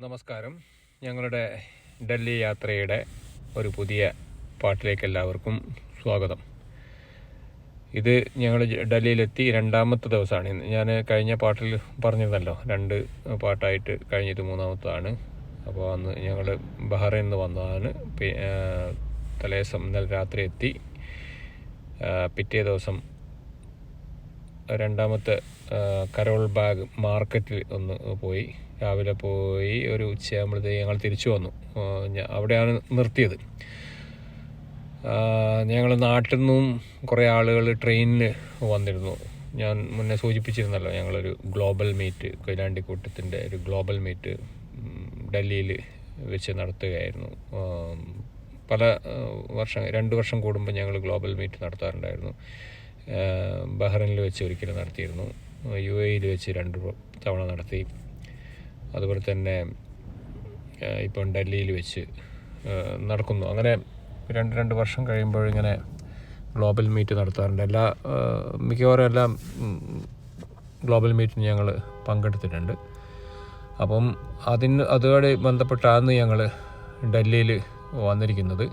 നമസ്കാരം. ഞങ്ങളുടെ ഡൽഹി യാത്രയുടെ ഒരു പുതിയ പാട്ടിലേക്ക് എല്ലാവർക്കും സ്വാഗതം. ഇത് ഞങ്ങൾ ഡൽഹിയിലെത്തി രണ്ടാമത്തെ ദിവസമാണ്. ഞാൻ കഴിഞ്ഞ പാട്ടിൽ പറഞ്ഞിരുന്നല്ലോ, 2 പാട്ടായിട്ട് കഴിഞ്ഞത് മൂന്നാമത്തതാണ്. അപ്പോൾ അന്ന് ഞങ്ങൾ ബഹ്റൈനിൽ നിന്ന് വന്നതാണ്. തലേദിവസം ഇന്നലെ രാത്രി എത്തി. പിറ്റേ ദിവസം രണ്ടാമത്തെ കരോൾ ബാഗ് മാർക്കറ്റിൽ ഒന്ന് പോയി. രാവിലെ പോയി ഒരു ഉച്ചയാകുമ്പോഴത്തേക്ക് ഞങ്ങൾ തിരിച്ചു വന്നു. അവിടെയാണ് നിർത്തിയത്. ഞങ്ങൾ നാട്ടിൽ നിന്നും കുറേ ആളുകൾ ട്രെയിനിൽ വന്നിരുന്നു. ഞാൻ മുന്നേ സൂചിപ്പിച്ചിരുന്നല്ലോ, ഞങ്ങളൊരു ഗ്ലോബൽ മീറ്റ്, കൊയിലാണ്ടിക്കൂട്ടത്തിൻ്റെ ഒരു ഗ്ലോബൽ മീറ്റ് ഡൽഹിയിൽ വെച്ച് നടത്തുകയായിരുന്നു. പല വർഷം 2 വർഷം കൂടുമ്പോൾ ഞങ്ങൾ ഗ്ലോബൽ മീറ്റ് നടത്താറുണ്ടായിരുന്നു. ബഹ്റൈനിൽ വെച്ച് ഒരിക്കലും നടത്തിയിരുന്നു, UAE വെച്ച് 2 തവണ നടത്തി. അതുപോലെ തന്നെ ഇപ്പം ഡൽഹിയിൽ വെച്ച് നടക്കുന്നു. അങ്ങനെ 2 വർഷം കഴിയുമ്പോഴിങ്ങനെ ഗ്ലോബൽ മീറ്റ് നടത്താറുണ്ട്. മിക്കവാറും എല്ലാം ഗ്ലോബൽ മീറ്റിന് ഞങ്ങൾ പങ്കെടുത്തിട്ടുണ്ട്. അപ്പം അതുമായി ബന്ധപ്പെട്ടാണ് ഞങ്ങൾ ഡൽഹിയിൽ വന്നിരിക്കുന്നത്.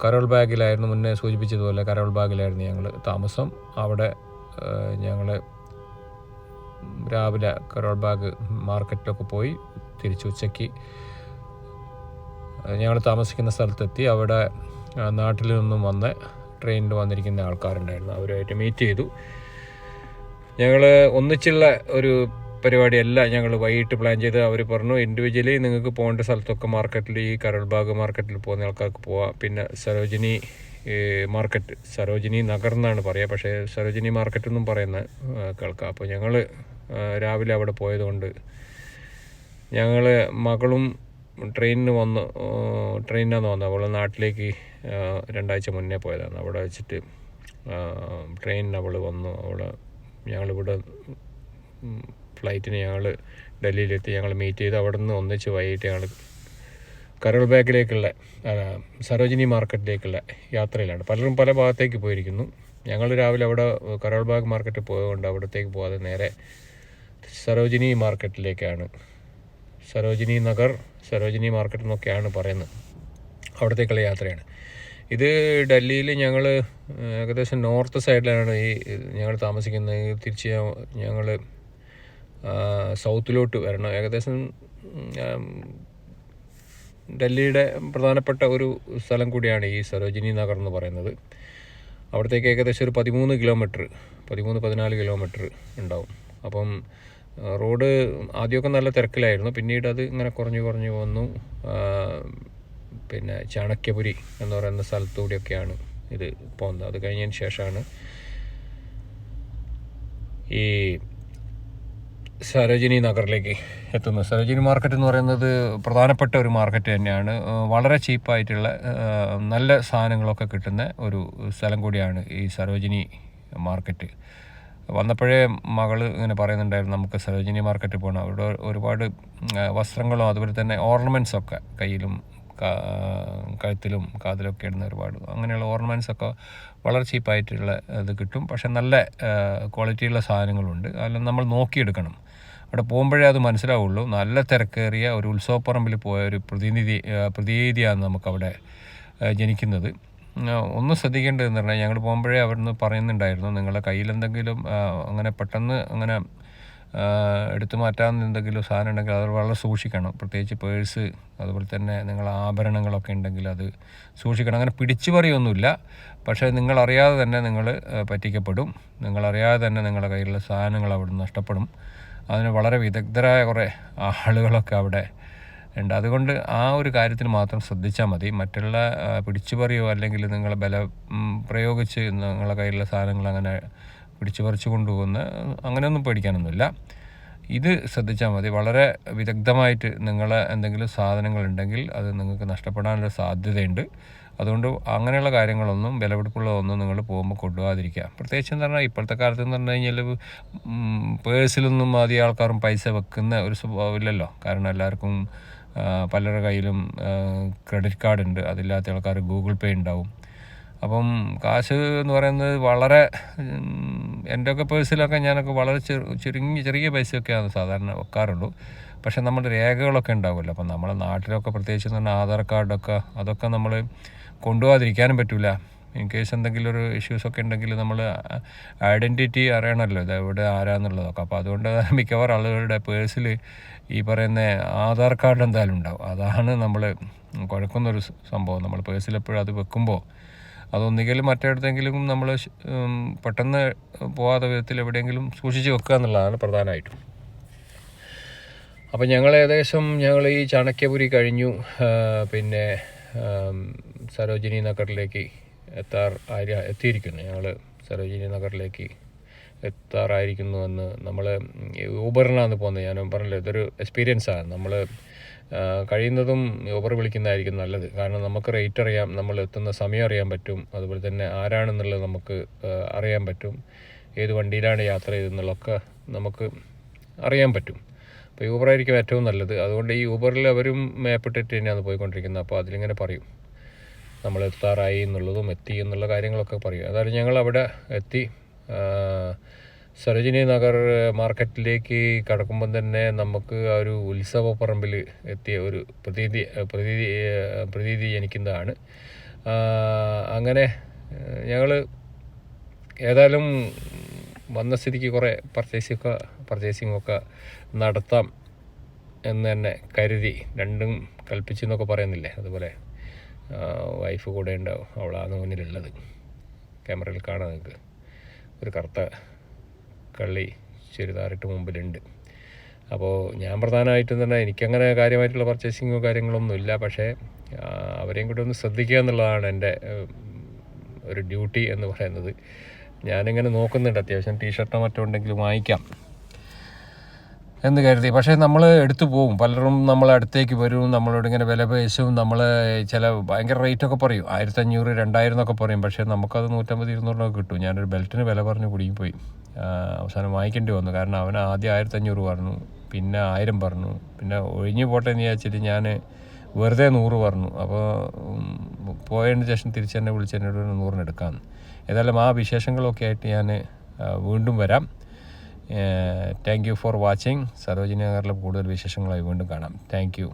കരോൾ ബാഗിലായിരുന്നു, മുന്നേ സൂചിപ്പിച്ചതുപോലെ കരോൾ ബാഗിലായിരുന്നു ഞങ്ങൾ താമസം. അവിടെ ഞങ്ങൾ രാവിലെ കരോൾ ബാഗ് മാർക്കറ്റിലൊക്കെ പോയി തിരിച്ച് ഉച്ചയ്ക്ക് ഞങ്ങൾ താമസിക്കുന്ന സ്ഥലത്തെത്തി. അവിടെ നാട്ടിൽ നിന്നും വന്ന് ട്രെയിനിൽ വന്നിരിക്കുന്ന ആൾക്കാരുണ്ടായിരുന്നു, അവരുമായിട്ട് മീറ്റ് ചെയ്തു. ഞങ്ങൾ ഒന്നിച്ചുള്ള ഒരു പരിപാടിയല്ല ഞങ്ങൾ വൈകിട്ട് പ്ലാൻ ചെയ്ത്. അവർ പറഞ്ഞു ഇൻഡിവിജ്വലി നിങ്ങൾക്ക് പോകേണ്ട സ്ഥലത്തൊക്കെ മാർക്കറ്റിൽ, ഈ കരോൾ ബാഗ് മാർക്കറ്റിൽ പോകുന്ന ആൾക്കാർക്ക് പോവാം. പിന്നെ സരോജിനി മാർക്കറ്റ്, സരോജിനി നഗർ എന്നാണ് പറയുക, പക്ഷേ സരോജിനി മാർക്കറ്റ് എന്നും പറയുന്ന കേൾക്കാം. അപ്പോൾ ഞങ്ങൾ രാവിലെ അവിടെ പോയതുകൊണ്ട് ഞങ്ങൾ മകളും ട്രെയിനിനാണ് വന്നത്. അവൾ നാട്ടിലേക്ക് 2 ആഴ്ച മുന്നേ പോയതാണ്. അവിടെ വെച്ചിട്ട് ട്രെയിനിന് അവൾ വന്നു. ഞങ്ങളിവിടെ ഫ്ലൈറ്റിന് ഞങ്ങൾ ഡൽഹിയിലെത്തി. ഞങ്ങൾ മീറ്റ് ചെയ്ത് അവിടെ നിന്ന് ഒന്നിച്ച് വൈകിട്ട് ഞങ്ങൾ കരോൾ ബാഗിലേക്കുള്ള സരോജിനി മാർക്കറ്റിലേക്കുള്ള യാത്രയിലാണ്. പലരും പല ഭാഗത്തേക്ക് പോയിരിക്കുന്നു. ഞങ്ങൾ രാവിലെ അവിടെ കരോൾ ബാഗ് മാർക്കറ്റിൽ പോയതുകൊണ്ട് അവിടത്തേക്ക് പോകാതെ നേരെ സരോജിനി മാർക്കറ്റിലേക്കാണ്, സരോജിനി നഗർ, സരോജിനി മാർക്കറ്റ് എന്നൊക്കെയാണ് പറയുന്നത്, അവിടത്തേക്കുള്ള യാത്രയാണ്. ഇത് ഡൽഹിയിൽ ഞങ്ങൾ ഏകദേശം നോർത്ത് സൈഡിലാണ് ഞങ്ങൾ താമസിക്കുന്നത്. തിരിച്ച് ഞങ്ങൾ സൗത്തിലോട്ട് വരണം. ഏകദേശം ഡൽഹിയുടെ പ്രധാനപ്പെട്ട ഒരു സ്ഥലം കൂടിയാണ് ഈ സരോജിനി നഗർ എന്ന് പറയുന്നത്. അവിടത്തേക്ക് ഏകദേശം ഒരു 13-14 കിലോമീറ്റർ ഉണ്ടാവും. അപ്പം റോഡ് ആദ്യമൊക്കെ നല്ല തിരക്കിലായിരുന്നു, പിന്നീട് അത് ഇങ്ങനെ കുറഞ്ഞു വന്നു. പിന്നെ ചാണക്യപുരി എന്ന് പറയുന്ന സ്ഥലത്തൂടെയൊക്കെയാണ് ഇത് പോകുന്നത്. അത് കഴിഞ്ഞതിന് ശേഷമാണ് ഈ സരോജിനി നഗറിലേക്ക് എത്തുന്നത്. സരോജിനി മാർക്കറ്റ് എന്ന് പറയുന്നത് പ്രധാനപ്പെട്ട ഒരു മാർക്കറ്റ് തന്നെയാണ്. വളരെ ചീപ്പായിട്ടുള്ള നല്ല സാധനങ്ങളൊക്കെ കിട്ടുന്ന ഒരു സ്ഥലം കൂടിയാണ് ഈ സരോജിനി മാർക്കറ്റ്. വന്നപ്പോഴേ മകൾ ഇങ്ങനെ പറയുന്നുണ്ടായിരുന്നു, നമുക്ക് സരോജിനി മാർക്കറ്റിൽ പോകണം. അവിടെ ഒരുപാട് വസ്ത്രങ്ങളും അതുപോലെ തന്നെ ഓർണമെൻറ്റ്സൊക്കെ കയ്യിലും കഴുത്തിലും കാതിലൊക്കെ ഇടുന്ന ഒരുപാട് അങ്ങനെയുള്ള ഓർണമെൻറ്റ്സൊക്കെ വളരെ ചീപ്പായിട്ടുള്ള ഇത് കിട്ടും. പക്ഷെ നല്ല ക്വാളിറ്റിയുള്ള സാധനങ്ങളുണ്ട്. അതെല്ലാം നമ്മൾ നോക്കിയെടുക്കണം. അവിടെ പോകുമ്പോഴേ അത് മനസ്സിലാവുള്ളൂ. നല്ല തിരക്കേറിയ ഒരു ഉത്സവപ്പറമ്പിൽ പോയ ഒരു പ്രതീതിയാണ് നമുക്കവിടെ ജനിക്കുന്നത്. ഒന്ന് ശ്രദ്ധിക്കേണ്ടതെന്ന് പറഞ്ഞാൽ, ഞങ്ങൾ പോകുമ്പോഴേ അവിടുന്ന് പറയുന്നുണ്ടായിരുന്നു, നിങ്ങളുടെ കയ്യിലെന്തെങ്കിലും അങ്ങനെ പെട്ടെന്ന് അങ്ങനെ എടുത്തു മാറ്റാവുന്ന എന്തെങ്കിലും സാധനം ഉണ്ടെങ്കിൽ അത് വളരെ സൂക്ഷിക്കണം. പ്രത്യേകിച്ച് പേഴ്സ്, അതുപോലെ തന്നെ നിങ്ങളെ ആഭരണങ്ങളൊക്കെ ഉണ്ടെങ്കിൽ അത് സൂക്ഷിക്കണം. അങ്ങനെ പിടിച്ചു പറയൊന്നുമില്ല, പക്ഷേ നിങ്ങളറിയാതെ തന്നെ നിങ്ങൾ പറ്റിക്കപ്പെടും. നിങ്ങളറിയാതെ തന്നെ നിങ്ങളുടെ കയ്യിലുള്ള സാധനങ്ങൾ അവിടെ നഷ്ടപ്പെടും. അതിന് വളരെ വിദഗ്ധരായ കുറേ ആളുകളൊക്കെ അവിടെ ഉണ്ട്. അതുകൊണ്ട് ആ ഒരു കാര്യത്തിൽ മാത്രം ശ്രദ്ധിച്ചാൽ മതി. മറ്റുള്ള പിടിച്ചുപറിയോ അല്ലെങ്കിൽ നിങ്ങൾ പ്രയോഗിച്ച് നിങ്ങളുടെ കയ്യിലുള്ള സാധനങ്ങൾ അങ്ങനെ പിടിച്ചു പറിച്ചു കൊണ്ടുപോകുന്ന അങ്ങനെയൊന്നും പേടിക്കാനൊന്നുമില്ല. ഇത് ശ്രദ്ധിച്ചാൽ മതി. വളരെ വിദഗ്ധമായിട്ട് നിങ്ങളെ എന്തെങ്കിലും സാധനങ്ങളുണ്ടെങ്കിൽ അത് നിങ്ങൾക്ക് നഷ്ടപ്പെടാനുള്ള സാധ്യതയുണ്ട്. അതുകൊണ്ട് അങ്ങനെയുള്ള കാര്യങ്ങളൊന്നും, വിലപിടിപ്പുള്ളതൊന്നും നിങ്ങൾ പോകുമ്പോൾ കൊണ്ടുപോകാതിരിക്കുക. പ്രത്യേകിച്ച് എന്ന് പറഞ്ഞാൽ ഇപ്പോഴത്തെ കാലത്ത് എന്ന് പറഞ്ഞു കഴിഞ്ഞാൽ പേഴ്സിലൊന്നും ആദ്യം ആൾക്കാരും പൈസ വെക്കുന്ന ഒരു സ്വഭാവമില്ലല്ലോ. കാരണം എല്ലാവർക്കും പലരുടെ കയ്യിലും ക്രെഡിറ്റ് കാർഡ് ഉണ്ട്, അതില്ലാത്ത ആൾക്കാർ ഗൂഗിൾ പേ ഉണ്ടാവും. അപ്പം കാശ് എന്ന് പറയുന്നത് വളരെ, എൻ്റെയൊക്കെ പേഴ്സിലൊക്കെ ഞാനൊക്കെ വളരെ ചെറിയ പൈസയൊക്കെയാണ് സാധാരണ വെക്കാറുള്ളൂ. പക്ഷേ നമ്മുടെ രേഖകളൊക്കെ ഉണ്ടാവുമല്ലോ. അപ്പം നമ്മളെ നാട്ടിലൊക്കെ പ്രത്യേകിച്ച് എന്ന് പറഞ്ഞാൽ ആധാർ കാർഡൊക്കെ അതൊക്കെ നമ്മൾ കൊണ്ടുപോകാതിരിക്കാനും പറ്റില്ല. ഇൻ കേസ് എന്തെങ്കിലും ഒരു ഇഷ്യൂസൊക്കെ ഉണ്ടെങ്കിൽ നമ്മൾ ഐഡൻറ്റിറ്റി അറിയണമല്ലോ, ഇത് എവിടെ ആരാന്നുള്ളതൊക്കെ. അപ്പോൾ അതുകൊണ്ട് മിക്കവാറും ആളുകളുടെ പേഴ്സിൽ ഈ പറയുന്ന ആധാർ കാർഡ് എന്തായാലും ഉണ്ടാവും. അതാണ് നമ്മൾ കുഴക്കുന്നൊരു സംഭവം. നമ്മൾ പേഴ്സിൽ എപ്പോഴും അത് വെക്കുമ്പോൾ അതൊന്നുകിലും മറ്റിടത്തെങ്കിലും നമ്മൾ പെട്ടെന്ന് പോകാത്ത വിധത്തിൽ എവിടെയെങ്കിലും സൂക്ഷിച്ച് വെക്കുക എന്നുള്ളതാണ് പ്രധാനമായിട്ടും. അപ്പോൾ ഞങ്ങൾ ഈ ചാണക്യപുരി കഴിഞ്ഞു. പിന്നെ സരോജിനി നഗറിലേക്ക് എത്തിയിരിക്കുന്നു. ഞങ്ങൾ സരോജിനി നഗറിലേക്ക് എത്താറായിരിക്കുന്നുവെന്ന് നമ്മൾ ഊബറിനാണ് പോകുന്നത്. ഞാൻ പറഞ്ഞല്ലോ, ഇതൊരു എക്സ്പീരിയൻസാണ്. നമ്മൾ കഴിയുന്നതും ഊബർ വിളിക്കുന്നതായിരിക്കും നല്ലത്. കാരണം നമുക്ക് റേറ്റ് അറിയാം, നമ്മൾ എത്തുന്ന സമയം അറിയാൻ പറ്റും, അതുപോലെ തന്നെ ആരാണെന്നുള്ളത് നമുക്ക് അറിയാൻ പറ്റും, ഏത് വണ്ടിയിലാണ് യാത്ര ചെയ്തെന്നുള്ളതൊക്കെ നമുക്ക് അറിയാൻ പറ്റും. അപ്പോൾ യൂബറായിരിക്കും ഏറ്റവും നല്ലത്. അതുകൊണ്ട് ഈ ഊബറിൽ അവരും മേപ്പിട്ടിട്ട് തന്നെയാണ് പോയിക്കൊണ്ടിരിക്കുന്നത്. അപ്പോൾ അതിലിങ്ങനെ പറയും നമ്മൾ എത്താറായി എന്നുള്ളതും എത്തി എന്നുള്ള കാര്യങ്ങളൊക്കെ പറയും. അതായത് ഞങ്ങൾ അവിടെ എത്തി. സരോജിനി നഗർ മാർക്കറ്റിലേക്ക് കടക്കുമ്പം തന്നെ നമുക്ക് ആ ഒരു ഉത്സവപ്പറമ്പിൽ എത്തിയ ഒരു പ്രതീതി ജനിക്കുന്നതാണ്. അങ്ങനെ ഞങ്ങൾ ഏതായാലും വന്ന സ്ഥിതിക്ക് കുറേ പർച്ചേസിങ്ങൊക്കെ നടത്താം എന്ന് തന്നെ കരുതി, രണ്ടും കൽപ്പിച്ചെന്നൊക്കെ പറയുന്നില്ലേ, അതുപോലെ വൈഫ് കൂടെ ഉണ്ടാവും. അവളാണ് മുന്നിലുള്ളത്. ക്യാമറയിൽ കാണാം നിങ്ങൾക്ക്. ഒരു കറുത്ത കള്ളി ചുരിദാറിട്ട് മുമ്പിലുണ്ട്. അപ്പോൾ ഞാൻ പ്രധാനമായിട്ടും തന്നെ എനിക്കങ്ങനെ കാര്യമായിട്ടുള്ള പർച്ചേസിങ്ങോ കാര്യങ്ങളൊന്നും ഇല്ല. പക്ഷേ അവരെയും കൂടെ ഒന്ന് ശ്രദ്ധിക്കുക എന്നുള്ളതാണ് എൻ്റെ ഒരു ഡ്യൂട്ടി എന്ന് പറയുന്നത്. ഞാനിങ്ങനെ നോക്കുന്നുണ്ട്, അത്യാവശ്യം ടീഷർട്ടോ മറ്റോ ഉണ്ടെങ്കിൽ വാങ്ങിക്കാം എന്ന് കരുതി. പക്ഷേ നമ്മൾ എടുത്തു പോകും. പലരും നമ്മളെ അടുത്തേക്ക് വരും, നമ്മളോട് ഇങ്ങനെ വില പേശും. നമ്മൾ ചില ഭയങ്കര റേറ്റൊക്കെ പറയും, 1500 2000 എന്നൊക്കെ പറയും. പക്ഷേ നമുക്കത് 150-200 കിട്ടും. ഞാനൊരു ബെൽറ്റിന് വില പറഞ്ഞ് കുടുങ്ങിപ്പോയി. അവസാനം വാങ്ങിക്കേണ്ടി വന്നു. കാരണം അവന് ആദ്യം 1500 പറഞ്ഞു, പിന്നെ 1000 പറഞ്ഞു, പിന്നെ ഒഴിഞ്ഞു പോട്ടെ എന്ന് വിചാരിച്ചിട്ട് ഞാൻ വെറുതെ 100 പറഞ്ഞു. അപ്പോൾ പോയതിന് ശേഷം തിരിച്ചെന്നെ വിളിച്ച് എന്നോട് 100 എടുക്കാമെന്ന്. ഏതായാലും ആ വിശേഷങ്ങളൊക്കെ ആയിട്ട് ഞാൻ വീണ്ടും വരാം. Thank you for watching. Sarojini നഗറിലെ കൂടുതൽ വിശേഷങ്ങളായി വീണ്ടും കാണാം. Thank you.